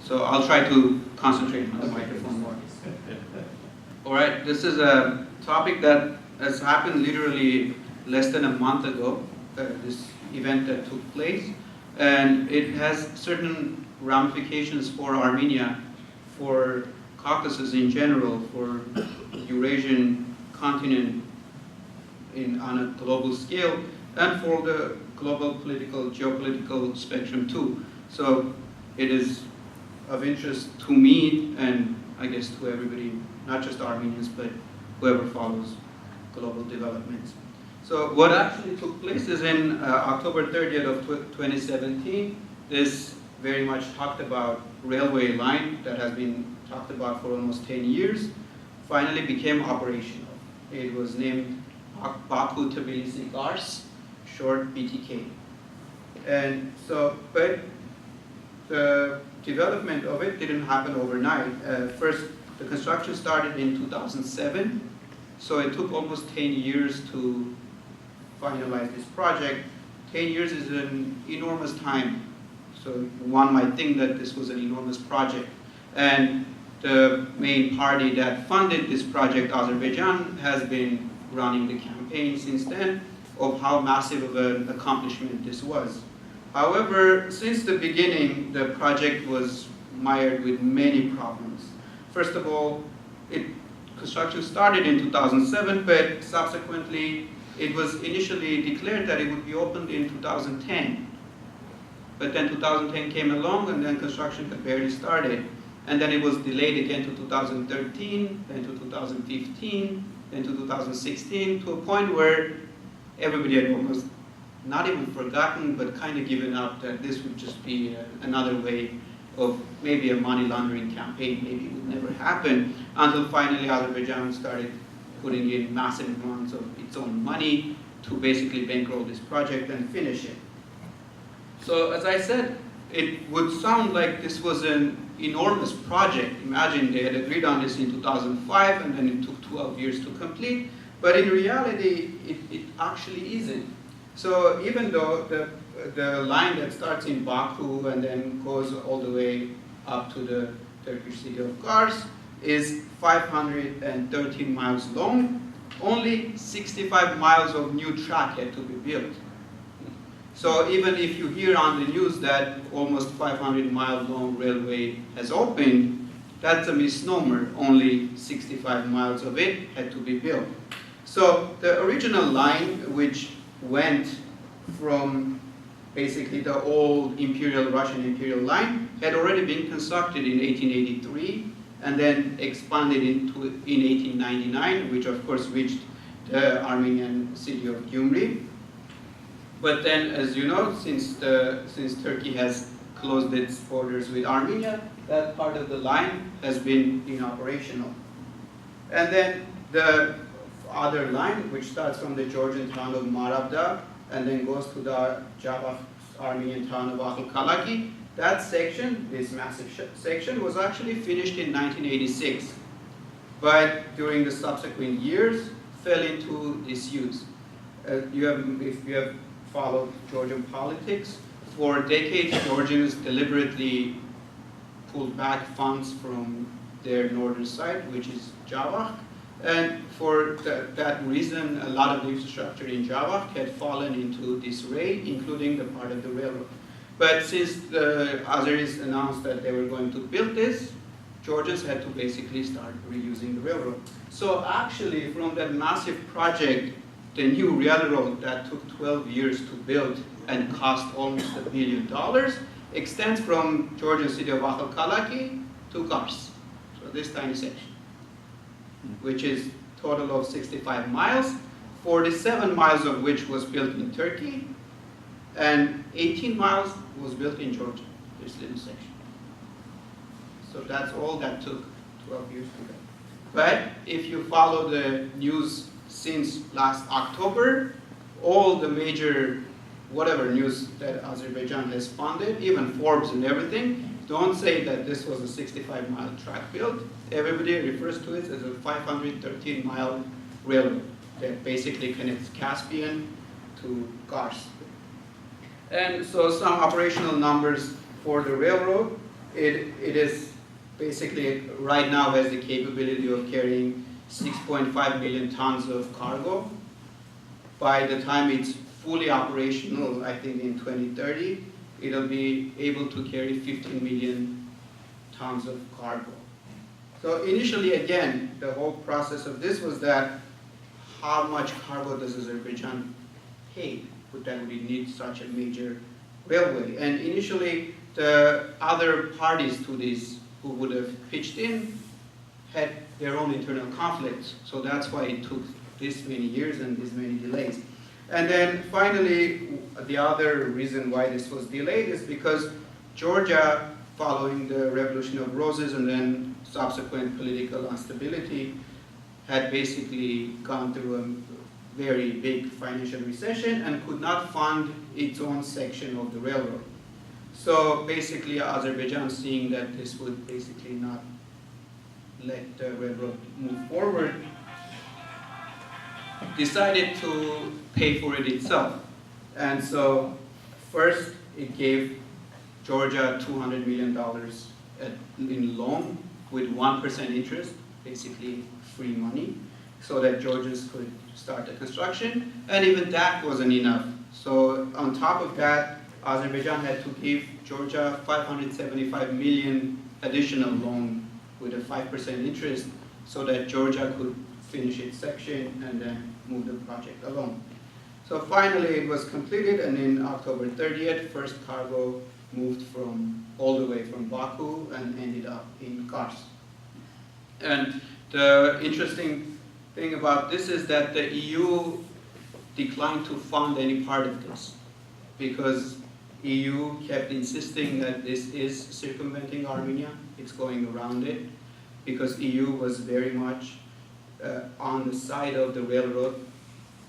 So I'll try to concentrate on the microphone more. All right, this is a topic that has happened literally less than a month ago, this event that took place, and it has certain ramifications for Armenia, for Caucasus in general, for Eurasian continent on a global scale, and for the global geopolitical spectrum too. So it is of interest to me, and I guess to everybody, not just Armenians, but whoever follows global developments. So what actually took place is in October 30th of 2017, this very much talked about railway line that has been talked about for almost 10 years, finally became operational. It was named Baku-Tbilisi-Kars, short BTK. And so, but the development of it didn't happen overnight. First, the construction started in 2007, so it took almost 10 years to finalize this project. 10 years is an enormous time, so one might think that this was an enormous project. And the main party that funded this project, Azerbaijan, has been running the campaign since then of how massive of an accomplishment this was. However, since the beginning, the project was mired with many problems. First of all, construction started in 2007, but subsequently it was initially declared that it would be opened in 2010. But then 2010 came along, and then construction had barely started. And then it was delayed again to 2013, then to 2015, then to 2016, to a point where everybody had almost not even forgotten, but kind of given up that this would just be another way of maybe a money laundering campaign, maybe it would never happen, until finally Azerbaijan started putting in massive amounts of its own money to basically bankroll this project and finish it. So as I said, it would sound like this was an enormous project. Imagine they had agreed on this in 2005, and then it took 12 years to complete. But in reality, it actually isn't. So even though the line that starts in Baku and then goes all the way up to the Turkish city of Kars is 513 miles long, only 65 miles of new track had to be built. So even if you hear on the news that almost 500-mile long railway has opened, that's a misnomer. Only 65 miles of it had to be built. So the original line, which went from basically the old Russian imperial line, had already been constructed in 1883 and then expanded in 1899, which of course reached the Armenian city of Gyumri. But then, as you know, since Turkey has closed its borders with Armenia, that part of the line has been inoperational. And then the other line, which starts from the Georgian town of Marabda and then goes to the Java Armenian town of Akhalkalaki, that section, this massive section, was actually finished in 1986. But during the subsequent years, fell into disuse. If you have followed Georgian politics, for decades Georgians deliberately pulled back funds from their northern side, which is Java. And for that reason, a lot of the infrastructure in Java had fallen into disarray, including the part of the railroad. But since the Azeris announced that they were going to build this, Georgians had to basically start reusing the railroad. So actually, from that massive project, the new railroad that took 12 years to build and cost almost $1 billion extends from Georgian city of Akhalkalaki to Kars. So this tiny section, which is total of 65 miles, 47 miles of which was built in Turkey, and 18 miles was built in Georgia, this little section. So that's all that took 12 years to build. But if you follow the news since last October, all the major whatever news that Azerbaijan has funded, even Forbes and everything, don't say that this was a 65-mile track build. Everybody refers to it as a 513-mile railroad that basically connects Caspian to Kars. And so some operational numbers for the railroad. it is basically right now has the capability of carrying 6.5 million tons of cargo. By the time it's fully operational, I think in 2030, it'll be able to carry 15 million tons of cargo. So initially, again, the whole process of this was that how much cargo does Azerbaijan pay? That we need such a major railway. And initially, the other parties to this who would have pitched in had their own internal conflicts. So that's why it took this many years and this many delays. And then finally, the other reason why this was delayed is because Georgia, following the Revolution of Roses and then subsequent political instability, had basically gone through a very big financial recession and could not fund its own section of the railroad. So basically Azerbaijan, seeing that this would basically not let the railroad move forward, decided to pay for it itself. And so first it gave Georgia $200 million in loan with 1% interest, basically free money, so that Georgians could start the construction, and even that wasn't enough. So on top of that, Azerbaijan had to give Georgia $575 million additional loan with a 5% interest, so that Georgia could finish its section and then move the project along. So finally it was completed, and in October 30th, first cargo moved all the way from Baku and ended up in Kars. And the interesting thing about this is that the EU declined to fund any part of this, because EU kept insisting that this is circumventing Armenia, it's going around it, because EU was very much on the side of the railroad,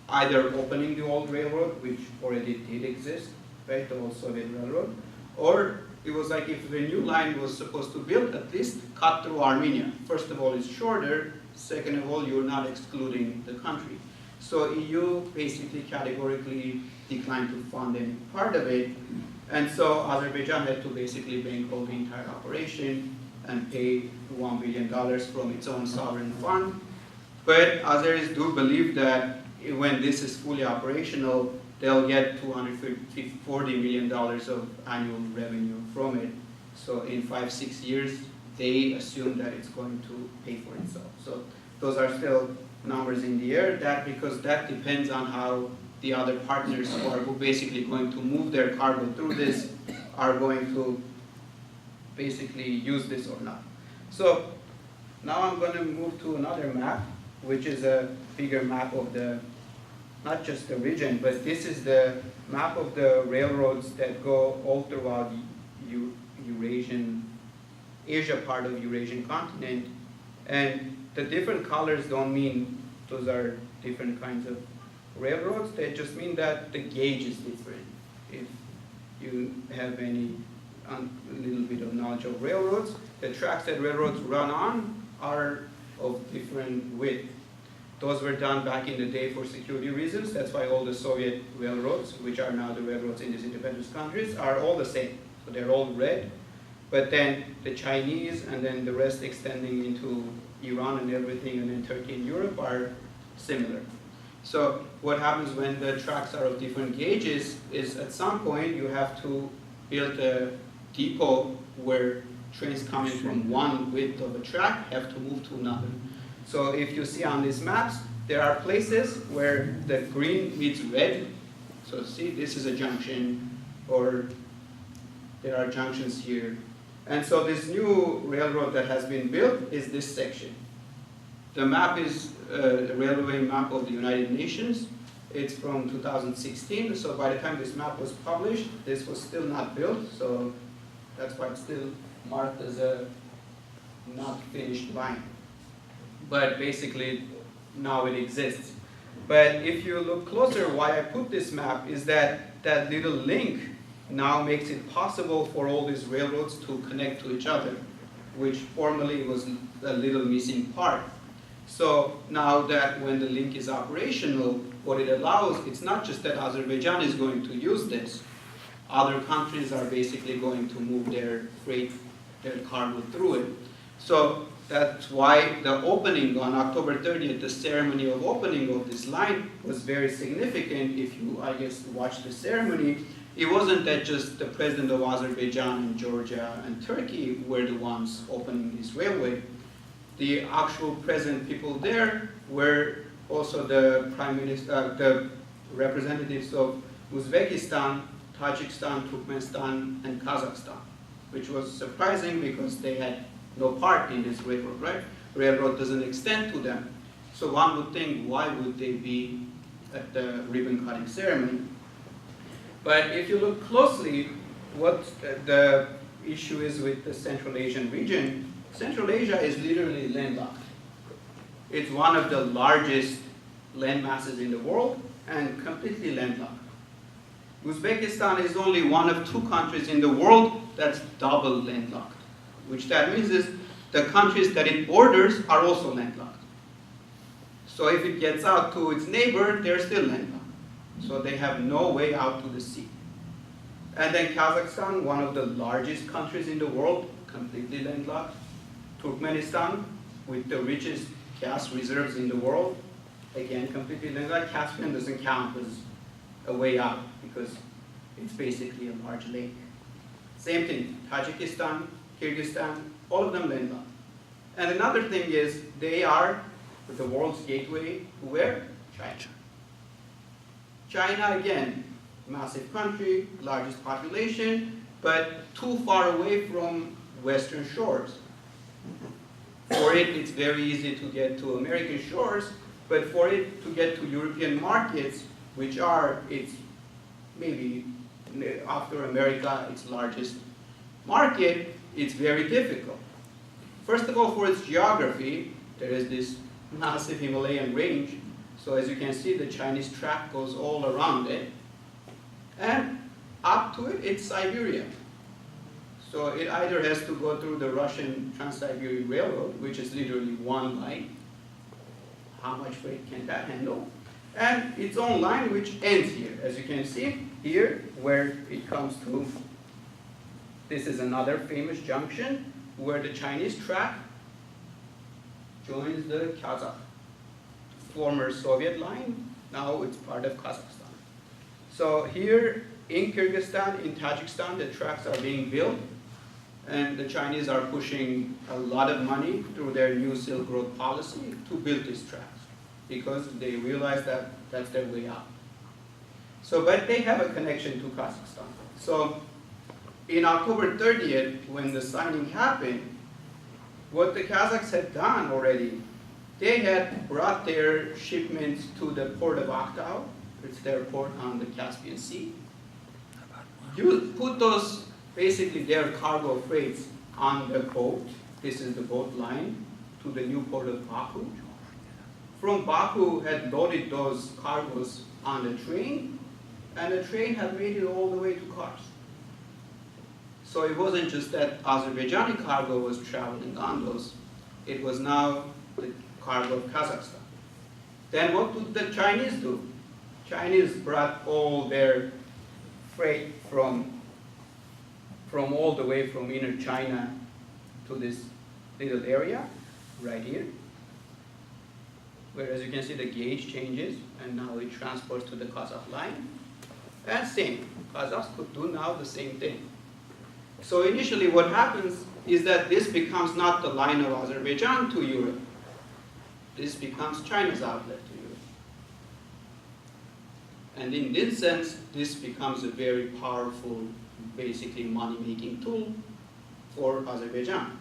either opening the old railroad, which already did exist, right, the old Soviet railroad, or it was like if the new line was supposed to build, at least cut through Armenia. First of all, it's shorter. Second of all, you're not excluding the country. So EU basically categorically declined to fund any part of it. And so Azerbaijan had to basically bankroll the entire operation and pay $1 billion from its own sovereign fund. But Azeris do believe that when this is fully operational, they'll get $240 million of annual revenue from it. So in 5-6 years, they assume that it's going to pay for itself. So those are still numbers in the air, because that depends on how the other partners who are basically going to move their cargo through this are going to basically use this or not. So now I'm going to move to another map, which is a bigger map of not just the region, but this is the map of the railroads that go all throughout Asia part of Eurasian continent. And the different colors don't mean those are different kinds of railroads. They just mean that the gauge is different. If you have any little bit of knowledge of railroads, the tracks that railroads run on are of different width. Those were done back in the day for security reasons. That's why all the Soviet railroads, which are now the railroads in these independent countries, are all the same. So they're all red. But then the Chinese and then the rest extending into Iran and everything, and then Turkey and Europe are similar. So what happens when the tracks are of different gauges is at some point you have to build a depot where trains coming from one width of a track have to move to another. So if you see on these maps, there are places where the green meets red. So see, this is a junction, or there are junctions here. And so this new railroad that has been built is this section. The map is the railway map of the United Nations. It's from 2016, so by the time this map was published, this was still not built, so that's why it's still marked as a not finished line. But basically, now it exists. But if you look closer, why I put this map is that that little link now makes it possible for all these railroads to connect to each other, which formerly was a little missing part. So now that when the link is operational, what it allows, it's not just that Azerbaijan is going to use this. Other countries are basically going to move their freight their cargo through it. So that's why the opening on October 30th, the ceremony of opening of this line was very significant. If you, I guess, watch the ceremony, it wasn't that just the president of Azerbaijan and Georgia and Turkey were the ones opening this railway. The actual present people there were also the prime minister, the representatives of Uzbekistan, Tajikistan, Turkmenistan, and Kazakhstan, which was surprising because they had no part in this railroad, right? Railroad doesn't extend to them. So one would think, why would they be at the ribbon cutting ceremony? But if you look closely, what the issue is with the Central Asian region, Central Asia is literally landlocked. It's one of the largest land masses in the world and completely landlocked. Uzbekistan is only one of 2 countries in the world that's double landlocked, which that means is the countries that it borders are also landlocked. So if it gets out to its neighbor, they're still landlocked. So they have no way out to the sea. And then Kazakhstan, one of the largest countries in the world, completely landlocked. Turkmenistan, with the richest gas reserves in the world, again, completely landlocked. Caspian doesn't count as a way out because it's basically a large lake. Same thing, Tajikistan, Kyrgyzstan, all of them landlocked. And another thing is they are the world's gateway to where? China. China, again, massive country, largest population, but too far away from Western shores. For it, it's very easy to get to American shores, but for it to get to European markets, which are its, maybe after America, its largest market, it's very difficult. First of all, for its geography, there is this massive Himalayan range. So as you can see, the Chinese track goes all around it. And up to it, it's Siberia. So it either has to go through the Russian Trans-Siberian Railroad, which is literally one line. How much freight can that handle? And its own line, which ends here. As you can see, here, where it comes to, this is another famous junction, where the Chinese track joins the Kazakh. Former Soviet line, now it's part of Kazakhstan. So here in Kyrgyzstan, in Tajikistan, the tracks are being built, and the Chinese are pushing a lot of money through their new Silk Road policy to build these tracks, because they realize that that's their way out. So, but they have a connection to Kazakhstan. So in October 30th, when the signing happened, what the Kazakhs had done already, they had brought their shipments to the port of Aktau. It's their port on the Caspian Sea. You put those, basically their cargo freights on the boat. This is the boat line to the new port of Baku. From Baku had loaded those cargoes on the train, and the train had made it all the way to Kars. So it wasn't just that Azerbaijani cargo was traveling on those. It was now the cargo of Kazakhstan. Then what did the Chinese do? Chinese brought all their freight from all the way from inner China to this little area right here, where, as you can see, the gauge changes, and now it transports to the Kazakh line. And same, Kazakhs could do now the same thing. So initially what happens is that this becomes not the line of Azerbaijan to Europe. This becomes China's outlet to Europe. And in this sense, this becomes a very powerful, basically money-making tool for Azerbaijan.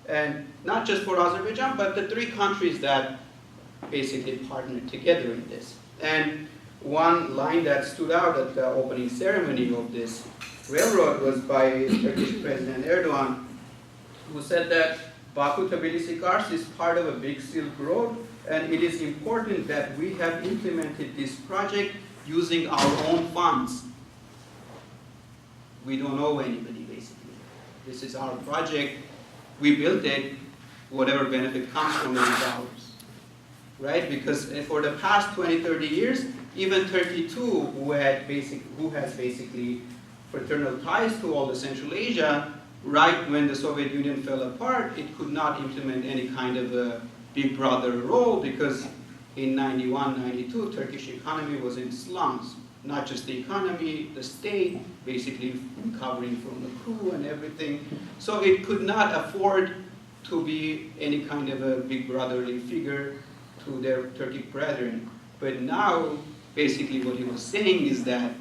And not just for Azerbaijan, but the 3 countries that basically partnered together in this. And one line that stood out at the opening ceremony of this railroad was by Turkish President Erdogan, who said that Baku-Tbilisi-Kars is part of a big Silk Road, and it is important that we have implemented this project using our own funds. We don't owe anybody, basically. This is our project. We built it. Whatever benefit comes from it is ours. Right? Because for the past 20, 30 years, even Turkey too, who has basically fraternal ties to all the Central Asia, right when the Soviet Union fell apart, it could not implement any kind of a big brother role because in 91, 92, Turkish economy was in slums. Not just the economy, the state, basically recovering from the coup and everything. So it could not afford to be any kind of a big brotherly figure to their Turkic brethren. But now, basically what he was saying is that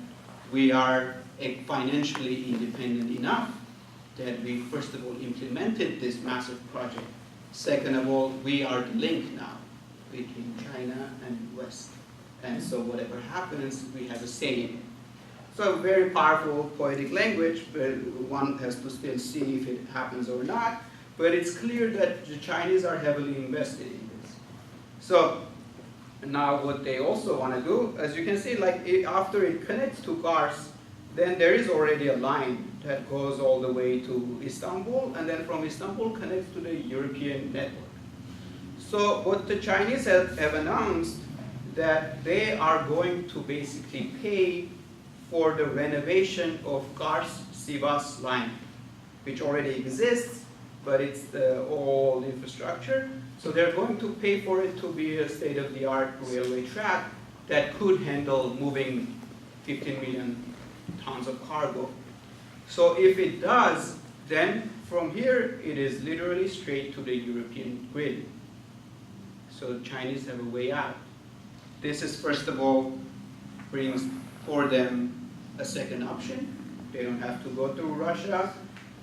we are financially independent enough that we, first of all, implemented this massive project. Second of all, we are the link now between China and West. And so whatever happens, we have a say in it. So very powerful poetic language, but one has to still see if it happens or not. But it's clear that the Chinese are heavily invested in this. So now what they also want to do, as you can see, like after it connects to Kars, then there is already a line that goes all the way to Istanbul, and then from Istanbul connects to the European network. So what the Chinese have announced that they are going to basically pay for the renovation of Kars-Sivas line, which already exists, but it's the old infrastructure. So they're going to pay for it to be a state-of-the-art railway track that could handle moving 15 million tons of cargo. So if it does, then from here, it is literally straight to the European grid. So the Chinese have a way out. This is, first of all, brings for them a second option. They don't have to go through Russia,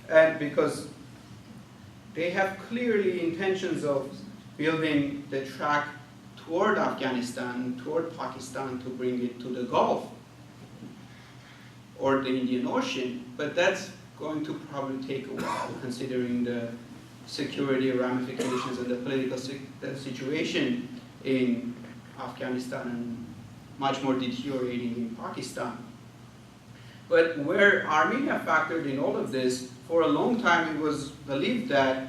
and because they have clearly intentions of building the track toward Afghanistan, toward Pakistan, to bring it to the Gulf or the Indian Ocean, but that's going to probably take a while, considering the security ramifications and the political situation in Afghanistan and much more deteriorating in Pakistan. But where Armenia factored in all of this, for a long time it was believed that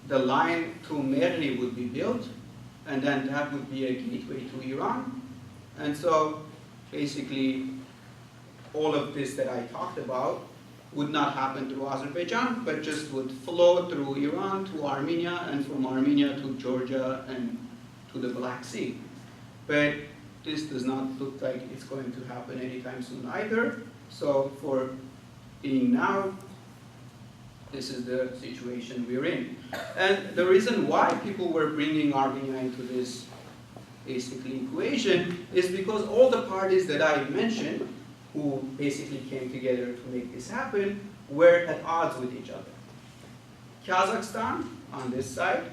the line to Merli would be built, and then that would be a gateway to Iran. And so basically all of this that I talked about would not happen through Azerbaijan, but just would flow through Iran to Armenia, and from Armenia to Georgia and to the Black Sea. But this does not look like it's going to happen anytime soon either. So for being now, this is the situation we're in. And the reason why people were bringing Armenia into this basically equation is because all the parties that I mentioned, who basically came together to make this happen, were at odds with each other. Kazakhstan on this side,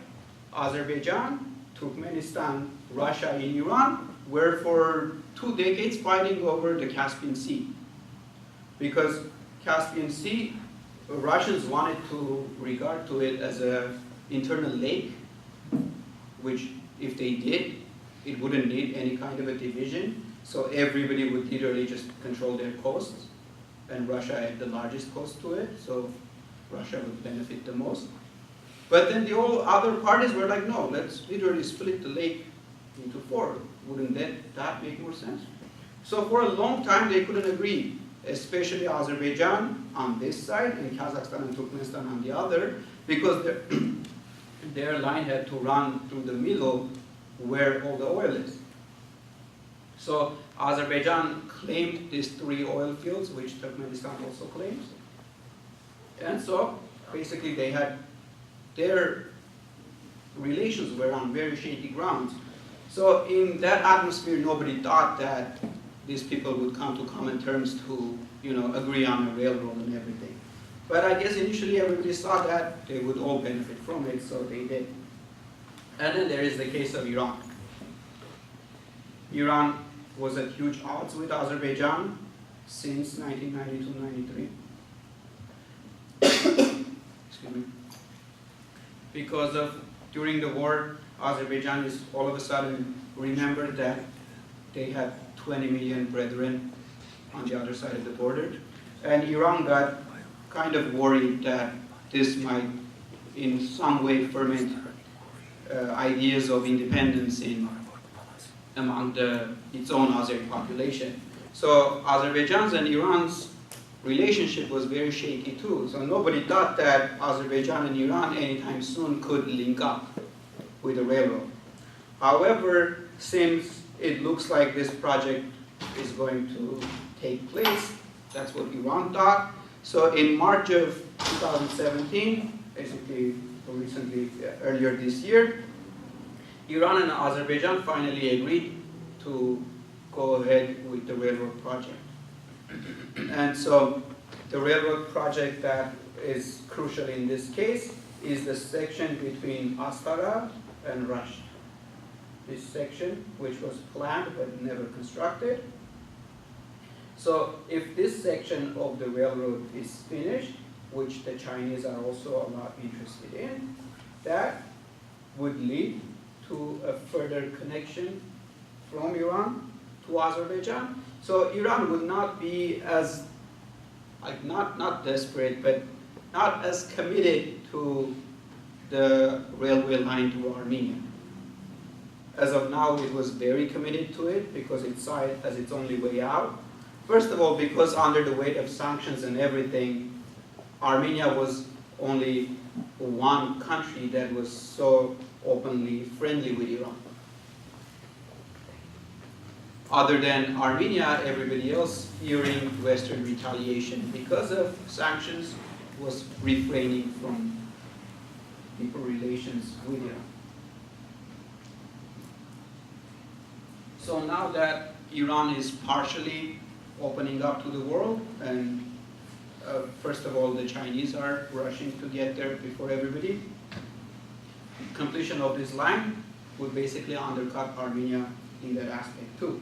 Azerbaijan, Turkmenistan, Russia, and Iran were for 2 decades fighting over the Caspian Sea. Because Caspian Sea, Russians wanted to regard to it as an internal lake, which if they did, it wouldn't need any kind of a division. So everybody would literally just control their coasts, and Russia had the largest coast to it, so Russia would benefit the most. But then the all other parties were like, no, let's literally split the lake into 4. Wouldn't that make more sense? So for a long time they couldn't agree, especially Azerbaijan on this side and Kazakhstan and Turkmenistan on the other, because their line had to run through the middle where all the oil is. So Azerbaijan claimed these 3 oil fields, which Turkmenistan also claims. And so basically they had their relations were on very shaky grounds. So in that atmosphere, nobody thought that these people would come to common terms to, agree on a railroad and everything. But I guess initially everybody saw that they would all benefit from it, so they did. And then there is the case of Iran. Iran was at huge odds with Azerbaijan since 1992-93. Excuse me. Because of, during the war, Azerbaijan is all of a sudden remembered that they had 20 million brethren on the other side of the border. And Iran got kind of worried that this might in some way ferment ideas of independence among its own Azeri population. So Azerbaijan's and Iran's relationship was very shaky too. So nobody thought that Azerbaijan and Iran anytime soon could link up with a railroad. However, since it looks like this project is going to take place, that's what Iran thought. So in March of 2017, basically recently, earlier this year, Iran and Azerbaijan finally agreed to go ahead with the railroad project. And so the railroad project that is crucial in this case is the section between Astara and Rasht. This section, which was planned but never constructed. So if this section of the railroad is finished, which the Chinese are also a lot interested in, that would lead to a further connection from Iran to Azerbaijan. So Iran would not be as, like not desperate, but not as committed to the railway line to Armenia. As of now, it was very committed to it because it saw it as its only way out. First of all, because under the weight of sanctions and everything, Armenia was only one country that was so openly friendly with Iran. Other than Armenia, everybody else fearing Western retaliation because of sanctions was refraining from deeper relations with Iran. So now that Iran is partially opening up to the world, and first of all, the Chinese are rushing to get there before everybody, completion of this line would basically undercut Armenia in that aspect too.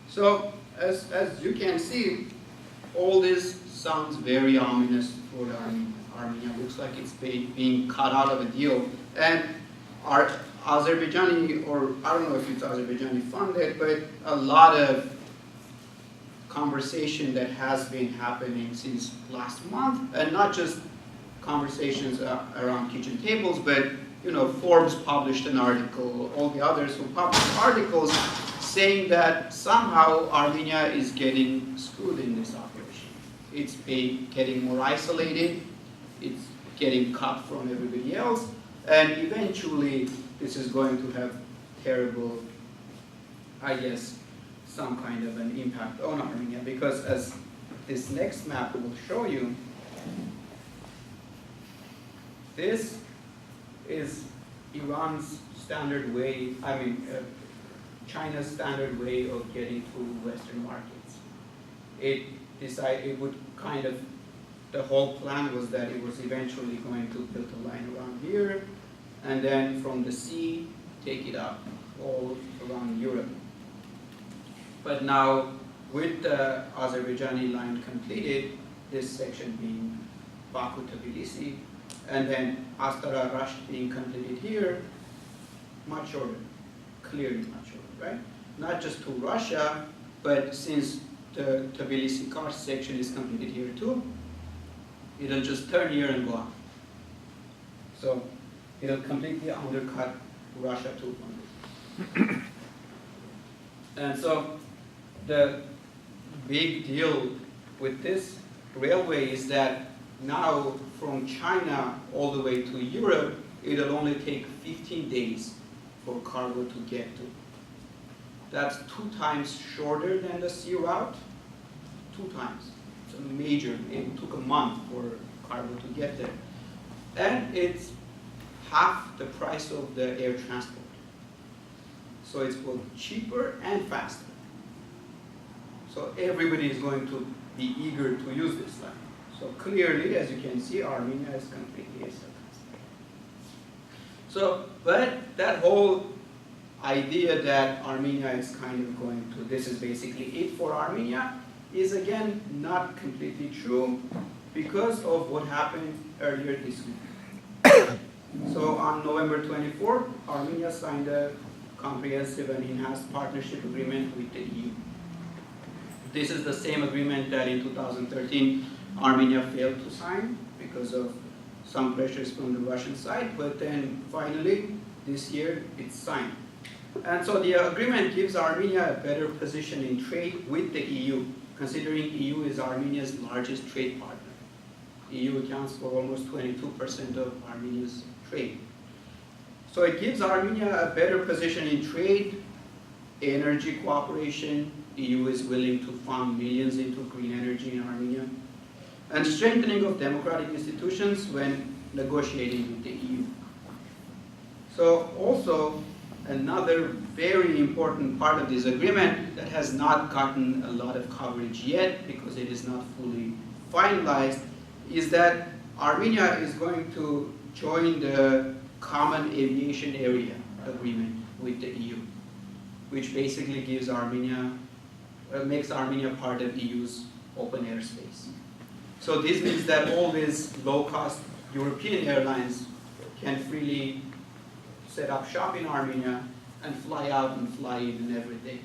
So as you can see, all this sounds very ominous for Armenia. Armenia looks like it's being cut out of a deal. And our Azerbaijani, or I don't know if it's Azerbaijani funded, but a lot of conversation that has been happening since last month, and not just conversations around kitchen tables, but Forbes published an article, all the others who published articles saying that somehow Armenia is getting screwed in this operation. It's getting more isolated, it's getting cut from everybody else, and eventually this is going to have terrible, I guess, some kind of an impact on Armenia, because as this next map will show you, this is Iran's standard way, China's standard way of getting to Western markets. It would kind of, the whole plan was that it was eventually going to build a line around here, and then from the sea, take it up all around Europe. But now, with the Azerbaijani line completed, this section being Baku-Tbilisi, and then Astara-Rasht being completed here, much shorter, clearly much shorter, right? Not just to Russia, but since the Tbilisi-Kars section is completed here too, it'll just turn here and go up. So it'll completely undercut Russia too. And so the big deal with this railway is that now from China all the way to Europe, it'll only take 15 days for cargo to get to. That's 2 times shorter than the sea route, 2 times. It's a major, it took a month for cargo to get there. And it's half the price of the air transport. So it's both cheaper and faster. So everybody is going to be eager to use this line. So clearly, as you can see, Armenia is completely a circumstance. So, but that whole idea that Armenia is kind of going to, this is basically it for Armenia, is again not completely true because of what happened earlier this week. So on November 24th, Armenia signed a comprehensive and enhanced partnership agreement with the EU. This is the same agreement that in 2013 Armenia failed to sign because of some pressures from the Russian side, but then finally this year it's signed. And so the agreement gives Armenia a better position in trade with the EU considering EU is Armenia's largest trade partner. EU accounts for almost 22% of Armenia's trade. So it gives Armenia a better position in trade, energy cooperation. EU is willing to fund millions into green energy in Armenia, and strengthening of democratic institutions when negotiating with the EU. So also, another very important part of this agreement that has not gotten a lot of coverage yet because it is not fully finalized is that Armenia is going to join the Common Aviation Area Agreement with the EU, which basically gives Armenia, makes Armenia part of EU's open airspace. So this means that all these low-cost European airlines can freely set up shop in Armenia and fly out and fly in and everything.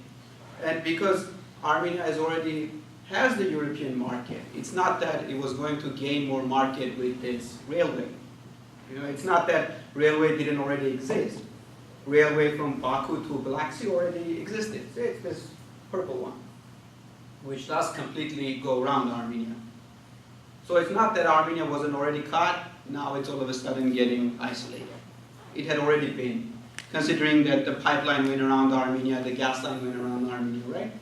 And because Armenia has the European market, it's not that it was going to gain more market with this railway. It's not that railway didn't already exist. Railway from Baku to Black Sea already existed. It's this purple one, which does completely go around Armenia. So it's not that Armenia wasn't already caught, now it's all of a sudden getting isolated. It had already been, considering that the pipeline went around Armenia, the gas line went around Armenia, right?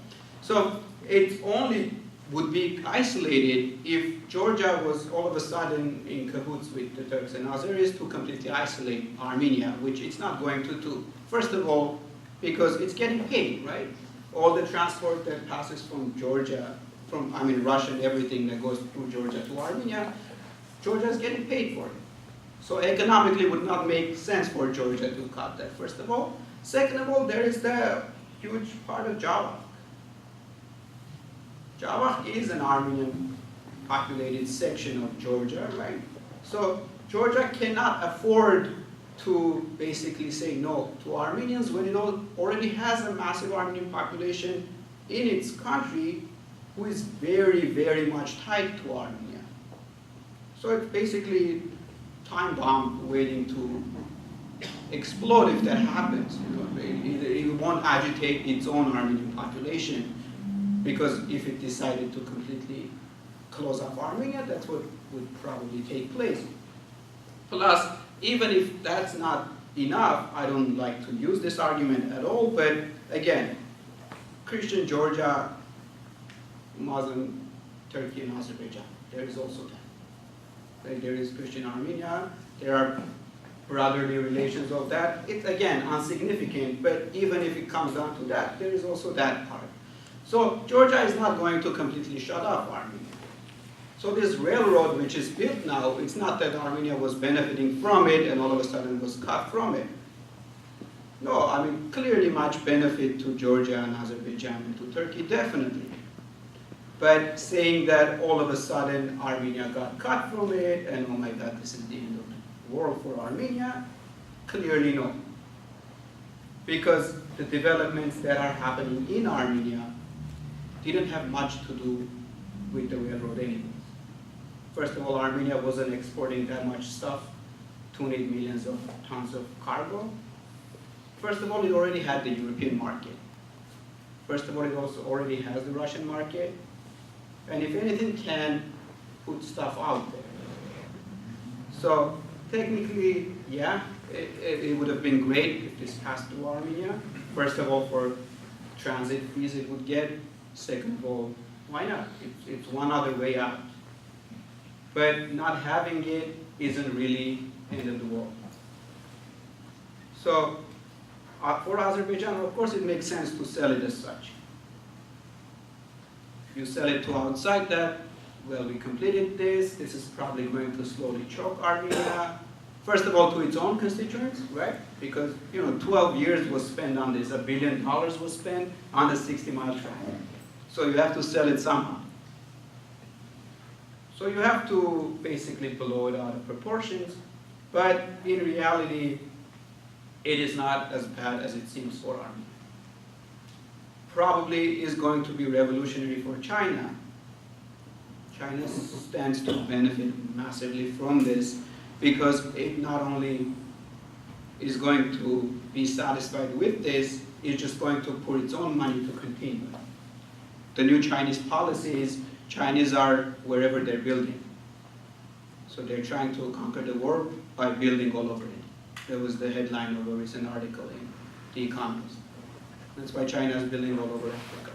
So it only would be isolated if Georgia was all of a sudden in cahoots with the Turks and Azeris to completely isolate Armenia, which it's not going to do. First of all, because it's getting paid, right? All the transport that passes from Georgia, Russia and everything that goes through Georgia to Armenia, Georgia is getting paid for it. So economically it would not make sense for Georgia to cut that, first of all. Second of all, there is the huge part of Java. Java is an Armenian populated section of Georgia, right? So Georgia cannot afford to basically say no to Armenians when it already has a massive Armenian population in its country who is very, very much tied to Armenia. So it's basically time bomb waiting to explode if that happens. It won't agitate its own Armenian population, because if it decided to completely close off Armenia, that's what would probably take place. Plus, even if that's not enough, I don't like to use this argument at all, but again, Christian Georgia, Muslim Turkey and Azerbaijan, there is also that. Right? There is Christian Armenia, there are brotherly relations of that. It's again insignificant, but even if it comes down to that, there is also that part. So Georgia is not going to completely shut off Armenia. So this railroad which is built now, it's not that Armenia was benefiting from it and all of a sudden was cut from it. No, clearly much benefit to Georgia and Azerbaijan and to Turkey, definitely. But saying that all of a sudden Armenia got cut from it and oh my God, this is the end of the world for Armenia, clearly no. Because the developments that are happening in Armenia didn't have much to do with the railroad anyways. First of all, Armenia wasn't exporting that much stuff, 200 millions of tons of cargo. First of all, it already had the European market. First of all, it also already has the Russian market. And if anything, can put stuff out there. So technically, yeah, it would have been great if this passed through Armenia. First of all, for transit fees it would get. Second of all, why not? It's one other way out. But not having it isn't really the end of the world. So for Azerbaijan, of course, it makes sense to sell it as such. If you sell it to outside that, well, we completed this. This is probably going to slowly choke Armenia. First of all, to its own constituents, right? Because 12 years was spent on this. $1 billion was spent on the 60-mile track. So you have to sell it somehow. So you have to basically blow it out of proportions. But in reality, it is not as bad as it seems for Armenia. Probably is going to be revolutionary for China. China stands to benefit massively from this because it not only is going to be satisfied with this, it's just going to put its own money to continue. the new Chinese policy is Chinese are wherever they're building. So they're trying to conquer the world by building all over it. That was the headline of a recent article in The Economist. That's why China is building all over Africa.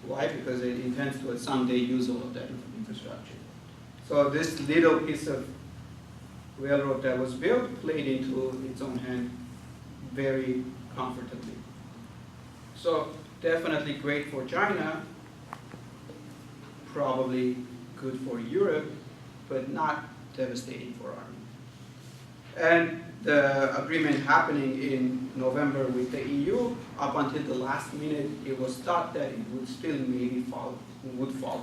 Why? Because it intends to someday use all of that infrastructure. So this little piece of railroad that was built played into its own hand very comfortably. So definitely great for China, probably good for Europe, but not devastating for Armenia. And the agreement happening in November with the EU, up until the last minute, it was thought that it would still maybe fall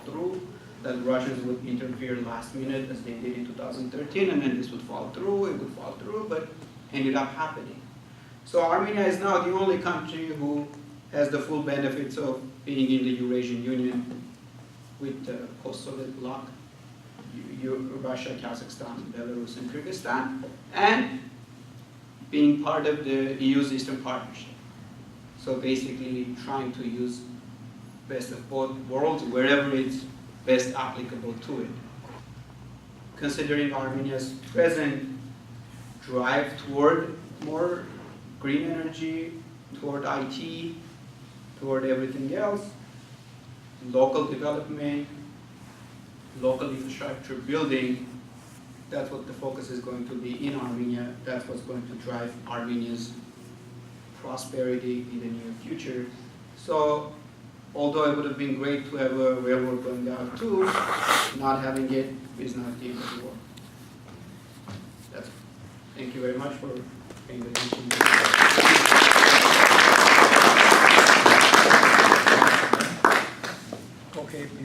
through, that Russians would interfere last minute as they did in 2013, and then this would fall through, but ended up happening. So Armenia is now the only country who has the full benefits of being in the Eurasian Union with the post-Soviet bloc, Russia, Kazakhstan, Belarus, and Kyrgyzstan, and being part of the EU's Eastern Partnership. So basically trying to use best of both worlds wherever it's best applicable to it. Considering Armenia's present drive toward more green energy, toward IT, toward everything else, local development, local infrastructure building, that's what the focus is going to be in Armenia. That's what's going to drive Armenia's prosperity in the near future. So, although it would have been great to have a railroad going down too, not having it is not the end of the world. That's it. Thank you very much for paying attention. Okay.